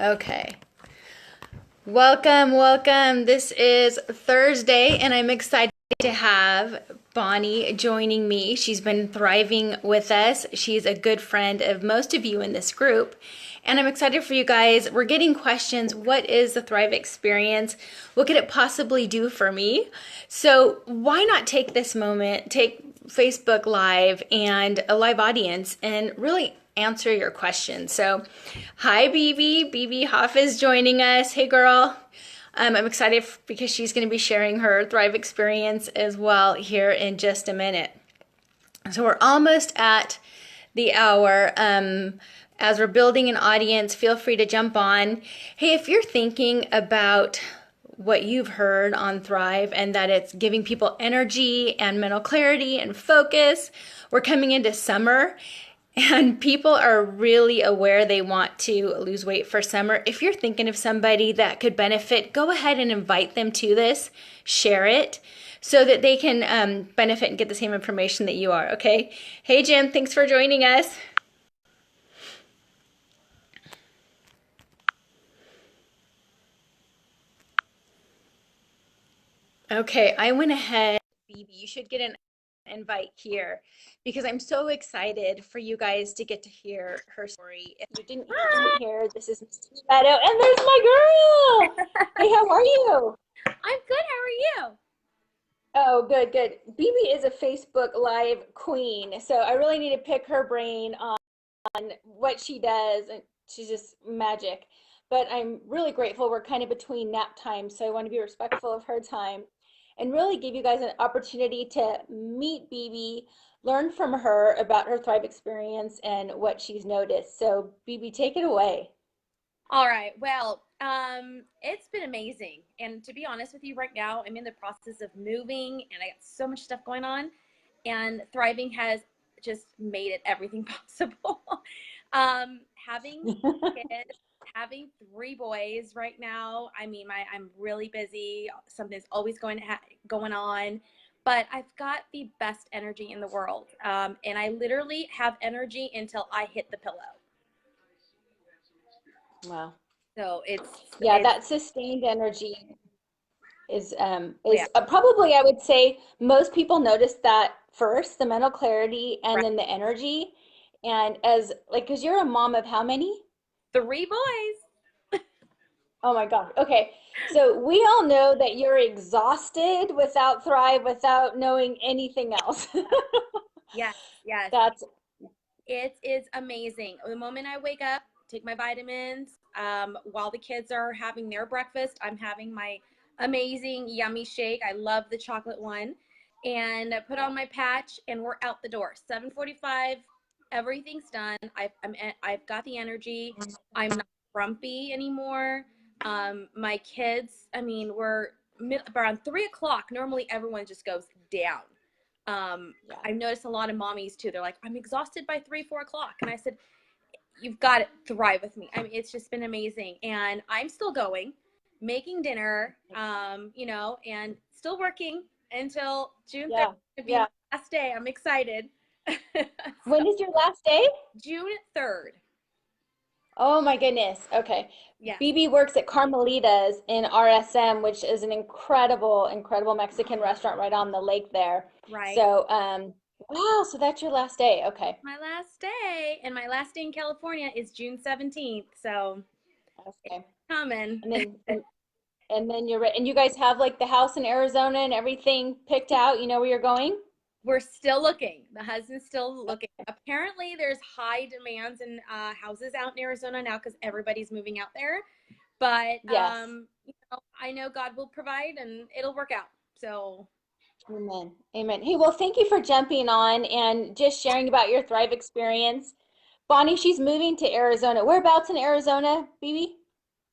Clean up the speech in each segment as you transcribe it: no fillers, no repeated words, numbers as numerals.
Okay. Welcome, welcome. This is Thursday, and I'm excited to have Bonnie joining me. She's been thriving with us. She's a good friend of most of you in this group. And I'm excited for you guys. We're getting questions. What is the Thrive experience? What could it possibly do for me? So why not take this moment, take Facebook Live and a live audience and really answer your questions. So, hi, BB. BB Hoff is joining us. Hey, girl. I'm excited because she's going to be sharing her Thrive experience as well here in just a minute. So, we're almost at the hour. As we're building an audience, feel free to jump on. Hey, if you're thinking about what you've heard on Thrive and that it's giving people energy and mental clarity and focus, we're coming into summer. And people are really aware they want to lose weight for summer. If you're thinking of somebody that could benefit, go ahead and invite them to this, share it, so that they can benefit and get the same information that you are, okay? Hey, Jim, thanks for joining us. Okay, I went ahead, BB, you should get an invite here because I'm so excited for you guys to get to hear her story. If you didn't hear, this is Miss Meadow, and there's my girl. Hey, how are you? I'm good. How are you? Oh, good, good. BB is a Facebook Live queen, so I really need to pick her brain on what she does, and she's just magic. But I'm really grateful. We're kind of between nap time, so I want to be respectful of her time and really give you guys an opportunity to meet BB, learn from her about her Thrive experience and what she's noticed. So, BB, take it away. All right. Well, it's been amazing. And to be honest with you, right now, I'm in the process of moving and I got so much stuff going on. And Thriving has just made it everything possible. Having kids, having three boys right now. I mean, I'm really busy. Something's always going on. But I've got the best energy in the world. And I literally have energy until I hit the pillow. Wow. So Yeah, it's that sustained energy is yeah, probably, I would say, most people notice that first, the mental clarity and right. then the energy. And as like, because you're a mom of how many? Three boys. Oh my God. Okay. So we all know that you're exhausted without Thrive, without knowing anything else. Yes, yes. That's It is amazing. The moment I wake up, take my vitamins, while the kids are having their breakfast, I'm having my amazing yummy shake. I love the chocolate one. And I put on my patch and we're out the door. 7:45, everything's done. I've got the energy. I'm not grumpy anymore. My kids, I mean, we're around 3 o'clock. Normally everyone just goes down. yeah. I've noticed a lot of mommies too. They're like, I'm exhausted by 3, 4 o'clock. And I said, you've got to thrive with me. I mean, it's just been amazing. And I'm still going, making dinner, and still working until June 3rd Yeah. to be my Yeah. last day. I'm excited. So When is your last day? June 3rd. Oh my goodness. Okay. Yes. BB works at Carmelita's in RSM, which is an incredible, incredible Mexican restaurant right on the lake there. Right. So, wow, so that's your last day. Okay. My last day. And my last day in California is June 17th. So it's Okay. coming. And then and then you're right. And you guys have like the house in Arizona and everything picked out, you know where you're going? We're still looking. The husband's still looking. Apparently, there's high demands in houses out in Arizona now because everybody's moving out there. But Yes. I know God will provide and it'll work out. So Amen. Amen. Hey, well, thank you for jumping on and just sharing about your Thrive experience. Bonnie, she's moving to Arizona. Whereabouts in Arizona, BB?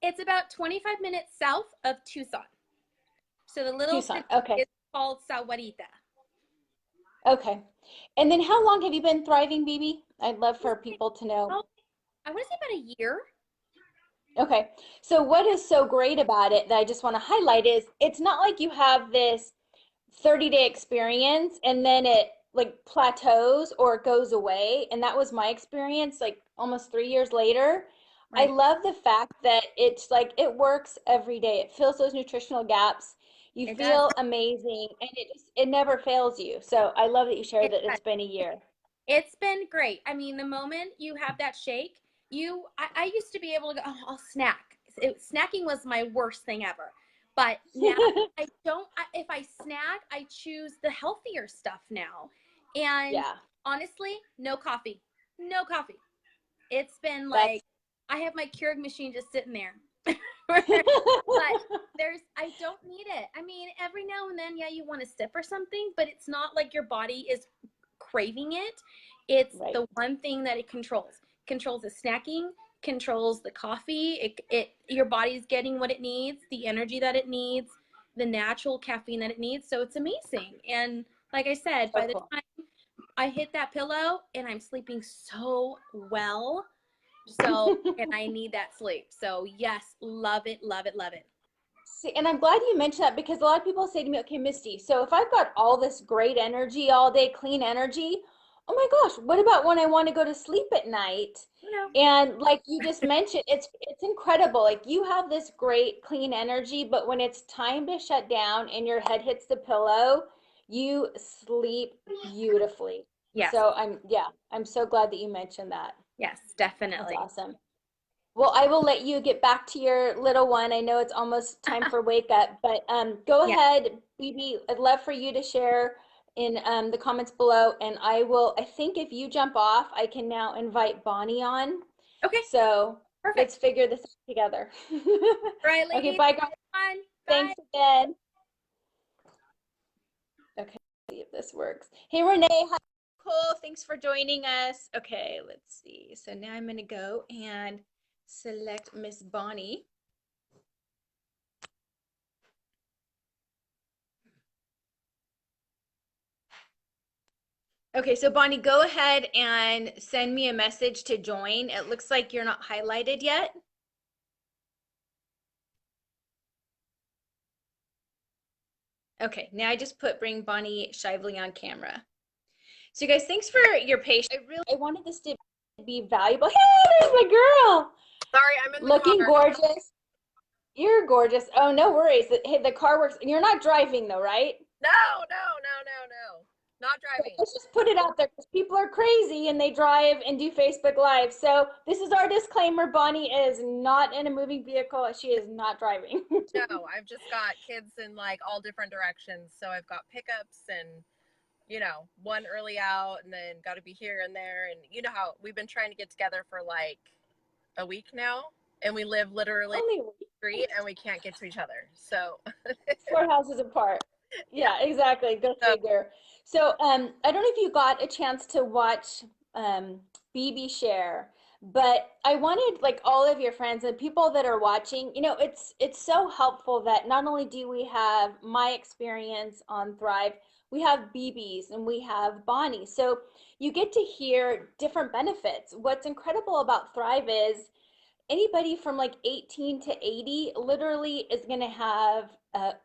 it's about 25 minutes south of Tucson. So the little Tucson. city Okay. is called Sahuarita. Okay. And then how long have you been thriving, BB? I'd love for people to know. Oh, I want to say about a year. Okay. So what is so great about it that I just want to highlight is it's not like you have this 30-day experience and then it like plateaus or it goes away. And that was my experience like almost 3 years later. I Right. love the fact that it's like it works every day. It fills those nutritional gaps. You It does. feel amazing and it never fails you. So I love that you shared It that does. it's been a year. It's been great. I mean, the moment you have that shake, I used to be able to go, oh, I'll snack. Snacking was my worst thing ever. But now I don't, if I snack, I choose the healthier stuff now. And Yeah. honestly, no coffee. No coffee. It's been like, That's I have my Keurig machine just sitting there. But I don't need it. I mean, every now and then, yeah, you want a sip or something, but it's not like your body is craving it. It's right. the one thing that it controls. Controls the snacking, controls the coffee. Your body's getting what it needs, the energy that it needs, the natural caffeine that it needs. So it's amazing. And like I said, So by the cool. time I hit that pillow and I'm sleeping so well, and I need that sleep. So yes, love it, love it, love it. See, and I'm glad you mentioned that because a lot of people say to me, okay, Misty, so if I've got all this great energy all day, clean energy, oh my gosh, what about when I want to go to sleep at night? You know, And like you just mentioned, it's incredible. Like you have this great clean energy, but when it's time to shut down and your head hits the pillow, you sleep beautifully. yes, So I'm so glad that you mentioned that. yes, That's definitely. awesome. Well, I will let you get back to your little one. I know it's almost time for wake up, but go Yeah. ahead, BB. I'd love for you to share in the comments below, and I will. I think if you jump off, I can now invite Bonnie on. Okay, So let's perfect. figure this out together. All right, Okay, ladies. bye, guys. Fun. Bye. Thanks again. Okay, let's see if this works. Hey, Renee. Hi, Nicole. Thanks for joining us. Okay, let's see. So now I'm gonna go and select Miss Bonnie. Okay, so Bonnie, go ahead and send me a message to join. It looks like you're not highlighted yet. Okay, now I just put bring Bonnie Shively on camera. So you guys, thanks for your patience. I wanted this to be valuable. Hey, there's my girl. Sorry, I'm in the Looking car. gorgeous. You're gorgeous. Oh, no worries. Hey, the car works. You're not driving though, right? No, no, no, no, no. Not driving. Let's just put it out there because people are crazy and they drive and do Facebook Live. So this is our disclaimer. Bonnie is not in a moving vehicle. She is not driving. No, I've just got kids in like all different directions. So I've got pickups and, one early out and then got to be here and there. And you know how we've been trying to get together for like a week now. And we live literally Only street and we can't get to each other. So, 4 houses apart. yeah. Yeah, exactly. Go So, figure. So, I don't know if you got a chance to watch BB share, but I wanted like all of your friends and people that are watching, it's so helpful that not only do we have my experience on Thrive, we have BB's and we have Bonnie. So you get to hear different benefits. What's incredible about Thrive is anybody from like 18 to 80 literally is going to have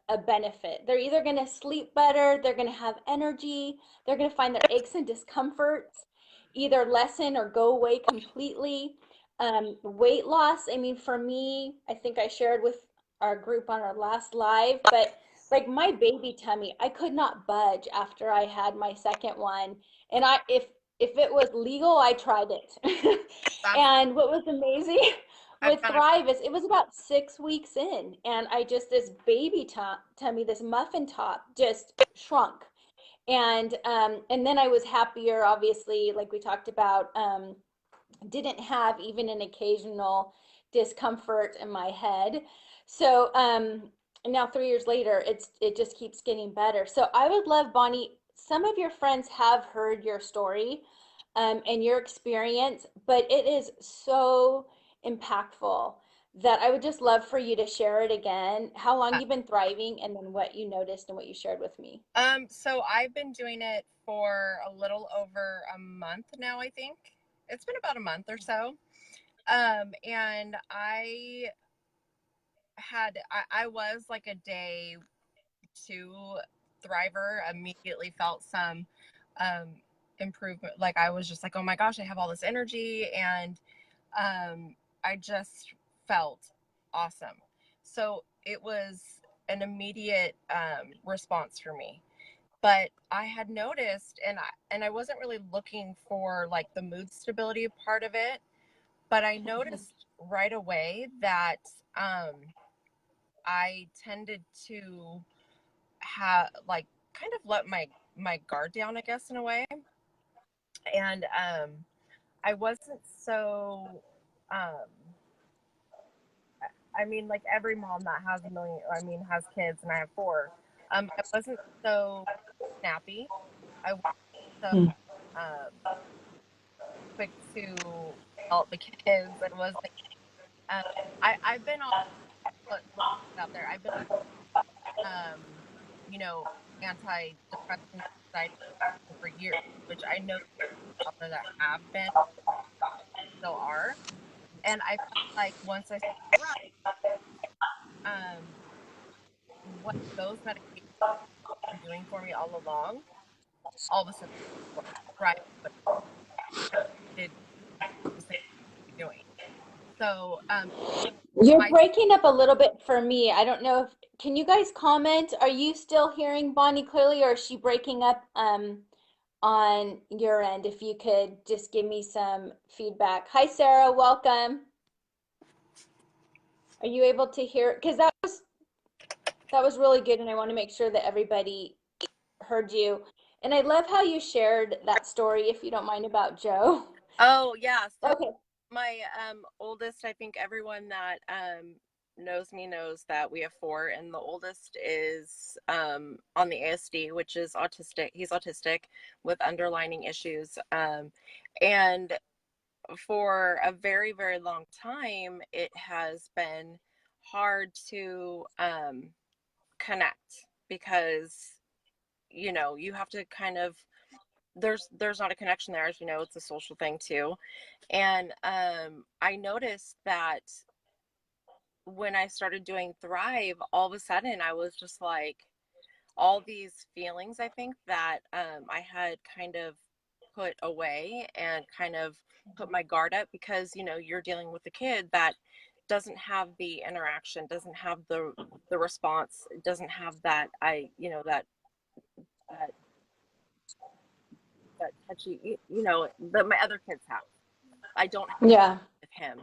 a benefit. They're either going to sleep better, they're going to have energy, they're going to find their aches and discomforts either lessen or go away completely. Weight loss, I mean, for me, I think I shared with our group on our last live, but like my baby tummy, I could not budge after I had my second one. And if it was legal, I tried it. that's, And what was amazing I've with got a, Thrive is it was about 6 weeks in, and I just this baby tummy, this muffin top, just shrunk. And then I was happier, obviously, like we talked about. Didn't have even an occasional discomfort in my head. So now 3 years later, it just keeps getting better. So I would love, Bonnie, some of your friends have heard your story and your experience, but it is so impactful that I would just love for you to share it again, how long you've been thriving, and then what you noticed and what you shared with me. so I've been doing it for a little over a month now, I think. It's been about a month or so. And I was like a day two thriver, immediately felt some um improvement. Like I was just like, oh my gosh, I have all this energy. And I just felt awesome. So it was an immediate response for me. But I had noticed, and I wasn't really looking for like the mood stability part of it, but I noticed right away that I tended to have like kind of let my guard down, I guess, in a way. And I wasn't so um I mean, like every mom that has a million, I mean, has kids, and I have four. I wasn't so snappy. I wasn't so Mm. quick to help the kids. I wasn't. Um, I've been on let's put it out there. I've been um, you know, antidepressant anxiety for years, which I know out there that have been still are. And I felt like once I started, um, what those medications were doing for me all along, all of a sudden, right, but I did the same thing you're doing. So, You're my breaking up a little bit for me. I don't know if can you guys comment? Are you still hearing Bonnie clearly, or is she breaking up on your end? If you could just give me some feedback. Hi, Sarah. Welcome. Are you able to hear? Because that was really good, and I want to make sure that everybody heard you. And I love how you shared that story, if you don't mind, about Joe. oh yeah, so Okay. my oldest, I think everyone that knows me knows that we have four, and the oldest is on the ASD, which is autistic. He's autistic with underlying issues. And for a very, very long time, it has been hard to connect because, you have to kind of, there's not a connection there. As you know, it's a social thing too. And I noticed that when I started doing Thrive, all of a sudden I was just like, all these feelings, I think, that I had kind of put away and kind of put my guard up, because you're dealing with a kid that doesn't have the interaction, doesn't have the response, doesn't have that that that touchy, that my other kids have. I don't have Yeah. with him.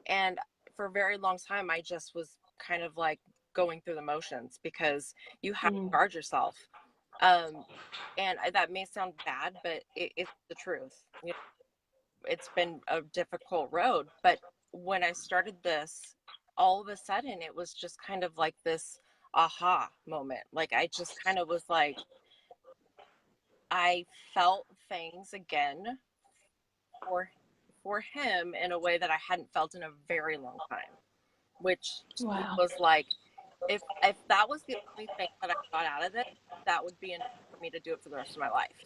And for a very long time, I just was kind of like going through the motions, because you have to Mm. guard yourself. Um, and that may sound bad, but it's the truth. It's been a difficult road. But when I started this, all of a sudden, it was just kind of like this aha moment. Like I just kind of was like, I felt things again for for him in a way that I hadn't felt in a very long time, which Wow. was like, if that was the only thing that I got out of it, that would be enough for me to do it for the rest of my life.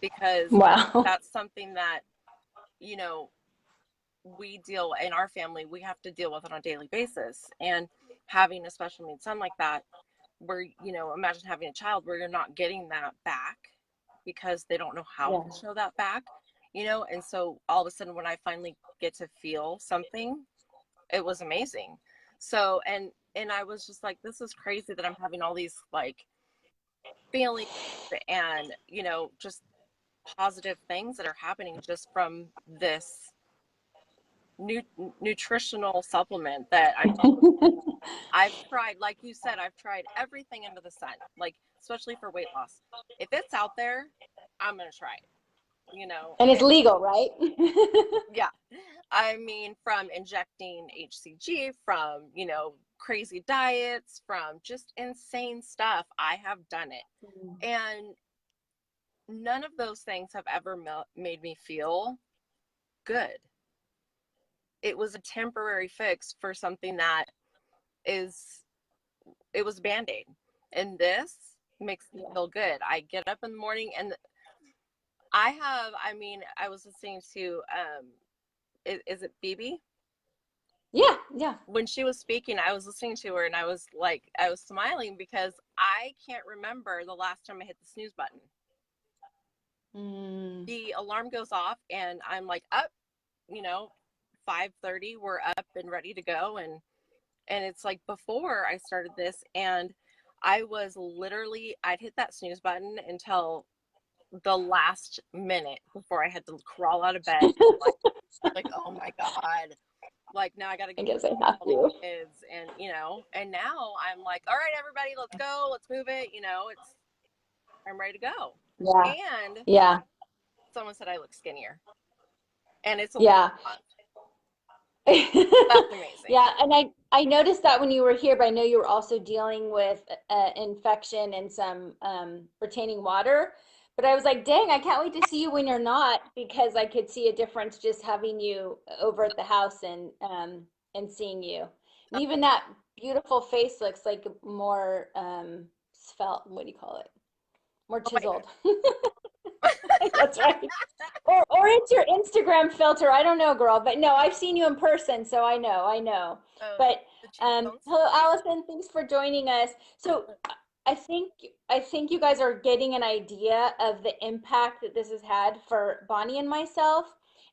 Because Wow. that's something that, you know, we deal in our family, we have to deal with on a daily basis. And having a special needs son like that, where, imagine having a child where you're not getting that back because they don't know how Yeah. to show that back, and so all of a sudden when I finally get to feel something, it was amazing. So, and I was just like, this is crazy that I'm having all these like feelings and, just positive things that are happening just from this nutritional supplement that I've tried. Like you said, I've tried everything under the sun, like especially for weight loss. If it's out there, I'm gonna try it. And it's legal, right? Yeah. I mean, from injecting HCG, from crazy diets, from just insane stuff, I have done it. And none of those things have ever made me feel good. It was a temporary fix for something that is it was a band-aid, and this makes me feel good. I get up in the morning, and I was listening to is it Phoebe? Yeah, yeah. When she was speaking, I was listening to her, and I was like, I was smiling because I can't remember the last time I hit the snooze button. Mm. The alarm goes off and I'm like, up, 5:30 we're up and ready to go. And it's like before I started this, and I was literally, I'd hit that snooze button until the last minute before I had to crawl out of bed. Like, oh my God. Like, now I got to I get guess I have all to. these kids. And, and now I'm like, all right, everybody, let's go. Let's move it. I'm ready to go. Yeah. And Yeah. someone said I look skinnier. And it's only Yeah. a month. That's amazing. Yeah, and I noticed that when you were here, but I know you were also dealing with infection and some retaining water. But I was like, dang, I can't wait to see you when you're not, because I could see a difference just having you over at the house and seeing you. And even that beautiful face looks like more svelte, what do you call it? More Oh my chiseled. That's right. Or it's your Instagram filter. I don't know, girl, but no, I've seen you in person, so I know. Oh, But the cheekbones. hello, Allison. Thanks for joining us. So I think I think you guys are getting an idea of the impact that this has had for Bonnie and myself.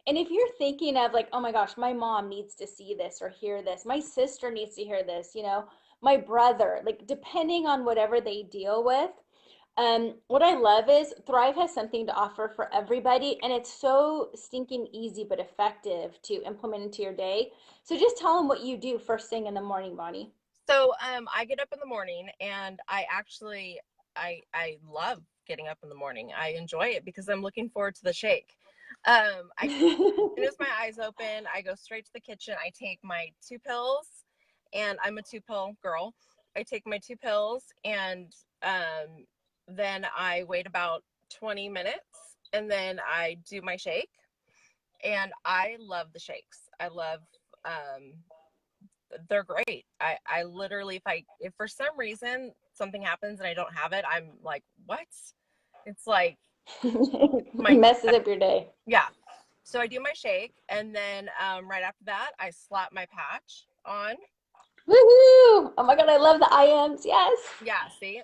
And if you're thinking of like, oh my gosh, my mom needs to see this or hear this, my sister needs to hear this, my brother, like depending on whatever they deal with, what I love is Thrive has something to offer for everybody, and it's so stinking easy but effective to implement into your day. So just tell them what you do first thing in the morning, Bonnie. So I get up in the morning, and I love getting up in the morning. I enjoy it because I'm looking forward to the shake. As soon as my eyes open, I go straight to the kitchen. I take my 2 pills, and I'm a 2 pill girl. I take my 2 pills, and then I wait about 20 minutes, and then I do my shake. And I love the shakes. I love um, they're great. I literally, if for some reason something happens and I don't have it, I'm like, what? It's like my Messes up your day. yeah. So I do my shake, and then right after that, I slap my patch on. Woohoo! Oh my God, I love the IMs. Yes. Yeah, see,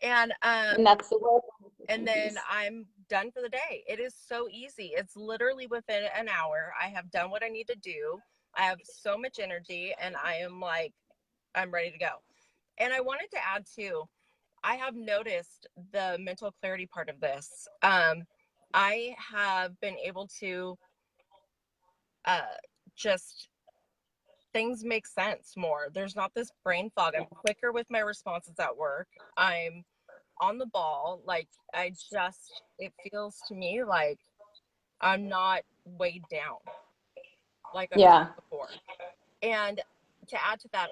and And that's the word and then piece. I'm done for the day. It is so easy. It's literally within an hour. I have done what I need to do. I have so much energy, and I am like, I'm ready to go. And I wanted to add too, I have noticed the mental clarity part of this. I have been able to uh, just things make sense more. There's not this brain fog. I'm quicker with my responses at work. I'm on the ball. Like it feels to me like I'm not weighed down like I was Yeah. before. And to add to that,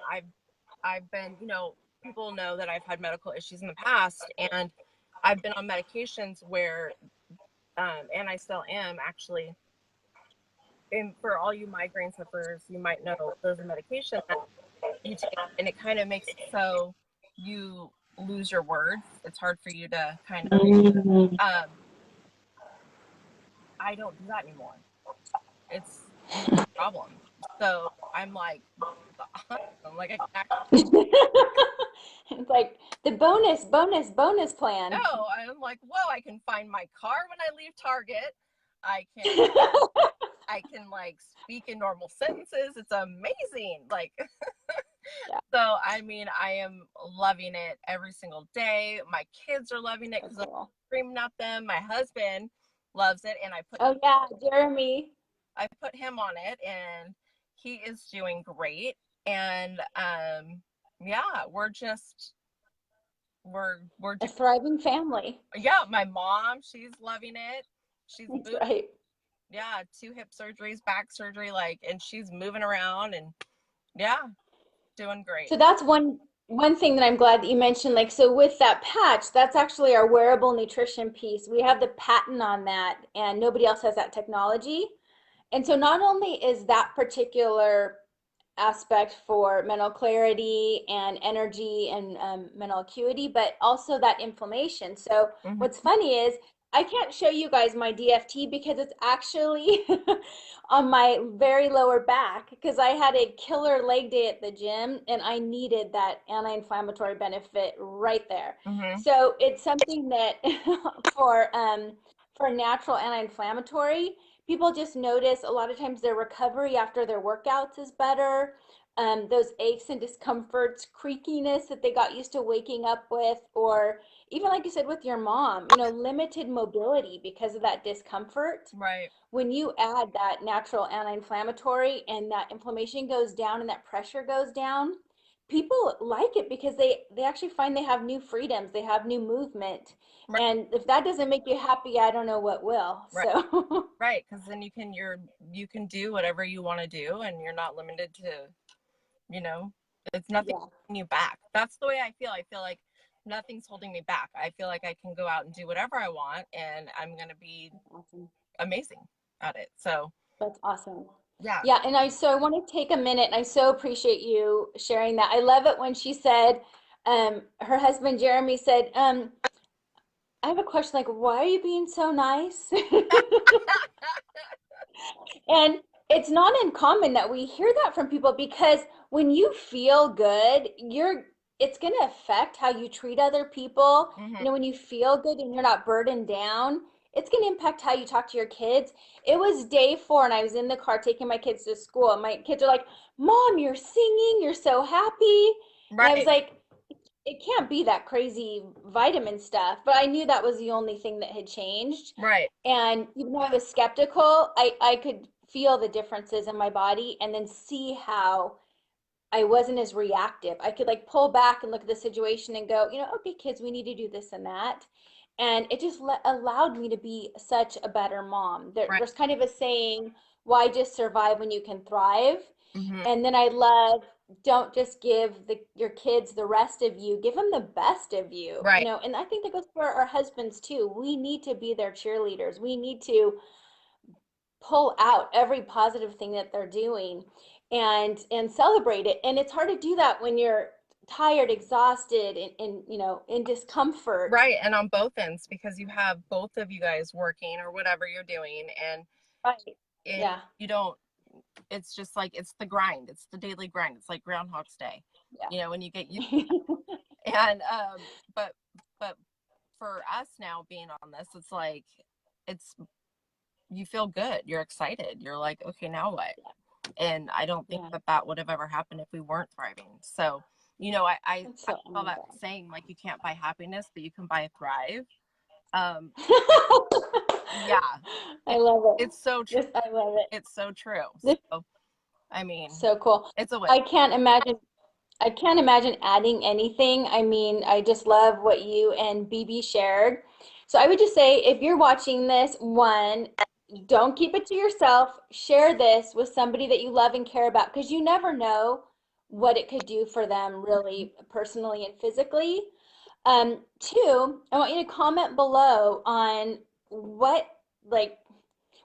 I've been, people know that I've had medical issues in the past, and I've been on medications where, and I still am actually. And for all you migraine sufferers, you might know there's a medication that you take, and it kind of makes it so you lose your words. It's hard for you to kind of. Mm. I don't do that anymore. It's not a problem. So I'm like, awesome. Like I can actually. It's like the bonus plan. No, I'm like, whoa! I can find my car when I leave Target. I can like speak in normal sentences. It's amazing. Like, Yeah, so I mean, I am loving it every single day. My kids are loving it that's because I'm cool. screaming at them. My husband loves it, and Oh yeah, Jeremy. I put him on it, and he is doing great. And yeah, we're A doing, thriving family. yeah. My mom, she's loving it. She's That's moving. right. Yeah, 2 hip surgeries, back surgery, like, and she's moving around, and yeah, doing great. So that's one thing that I'm glad that you mentioned. Like, so with that patch, that's actually our wearable nutrition piece. We have the patent on that, and nobody else has that technology. And so not only is that particular aspect for mental clarity and energy and mental acuity, but also that inflammation. So what's Mm-hmm. funny is I can't show you guys my DFT because it's actually on my very lower back because I had a killer leg day at the gym and I needed that anti-inflammatory benefit right there. Mm-hmm. So it's something that for for natural anti-inflammatory, people just notice a lot of times their recovery after their workouts is better. Those aches and discomforts, creakiness that they got used to waking up with, or even like you said with your mom, limited mobility because of that discomfort. Right. When you add that natural anti-inflammatory and that inflammation goes down and that pressure goes down, people like it because they actually find they have new freedoms, they have new movement. Right. And if that doesn't make you happy, I don't know what will. Right. So Right. Because then you can do whatever you want to do, and you're not limited to, you know, it's nothing yeah, holding you back. That's the way I feel. I feel like nothing's holding me back. I feel like I can go out and do whatever I want, and I'm gonna be that's awesome. amazing at it. So That's awesome. yeah. Yeah, and I want to take a minute and I so appreciate you sharing that. I love it when she said, her husband Jeremy said, I have a question, like, why are you being so nice? And it's not uncommon that we hear that from people because when you feel good, it's going to affect how you treat other people. Hmm. When you feel good and you're not burdened down, it's going to impact how you talk to your kids. It was day 4 and I was in the car taking my kids to school and my kids are like, "Mom, you're singing, you're so happy." And I was Right. like, it can't be that crazy vitamin stuff, but I knew that was the only thing that had changed. Right. And even though I was skeptical, I could feel the differences in my body and then see how I wasn't as reactive. I could like pull back and look at the situation and go, okay, kids, we need to do this and that. And it just allowed me to be such a better mom. Right. There's kind of a saying, why just survive when you can thrive? Hmm. And then I love, don't just give your kids the rest of you, give them the best of you, Right. and I think that goes for our husbands too. We need to be their cheerleaders. We need to pull out every positive thing that they're doing and celebrate it. And it's hard to do that when you're tired, exhausted, and in discomfort. Right. And on both ends, because you have both of you guys working or whatever you're doing, and Right. it Yeah. you don't it's just like it's the grind. It's the daily grind. It's like Groundhog's Day. When you get you Yeah. and but but for us now being on this, it's like it's you feel good. You're excited. You're like, okay, now what? And I don't think Yeah. that would have ever happened if we weren't thriving. So, It's I so, oh saw my that saying, like, you can't buy happiness, but you can buy a thrive. Um, yeah, I it, love it. it's so true. I love it. It's so true. This So, I mean, is so cool. it's a win. I can't imagine adding anything. I mean, I just love what you and BB shared. So I would just say if you're watching this, one, don't keep it to yourself. Share this with somebody that you love and care about because you never know what it could do for them really personally and physically. Two, I want you to comment below on what like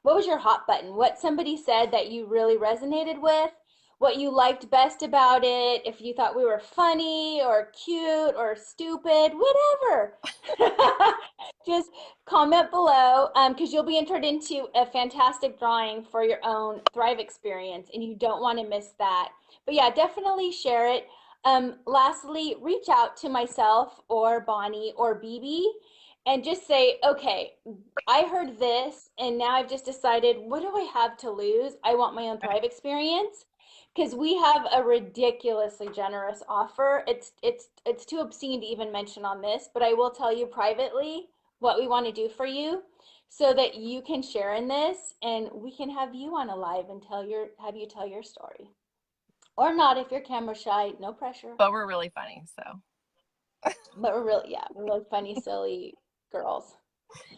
what was your hot button? What somebody said that you really resonated with? What you liked best about it? If you thought we were funny or cute or stupid, whatever. Just comment below because you'll be entered into a fantastic drawing for your own Thrive experience, and you don't want to miss that. But yeah, definitely share it. Lastly, reach out to myself or Bonnie or BB and just say, okay, I heard this, and now I've just decided, what do I have to lose? I want my own Right. Thrive experience because we have a ridiculously generous offer. It's too obscene to even mention on this, but I will tell you privately what we want to do for you so that you can share in this and we can have you on a live and have you tell your story. Or not if you're camera shy, no pressure. But we're really funny. So But we're really funny, silly girls.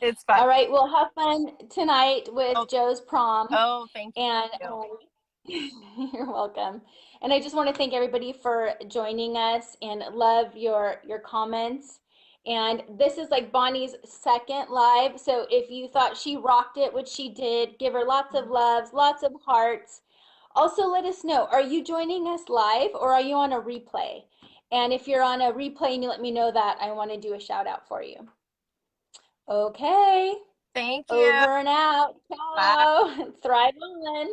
it's fun. All right, we'll have fun tonight Oh, with Joe's prom. oh, thank And you. you're welcome. And I just want to thank everybody for joining us and love your comments. And this is like Bonnie's second live. So if you thought she rocked it, which she did, give her lots of loves, lots of hearts. Also, let us know, are you joining us live or are you on a replay? And if you're on a replay and you let me know that, I want to do a shout out for you. Okay. Thank you. Over and out. Bye. Ciao. Thrive on.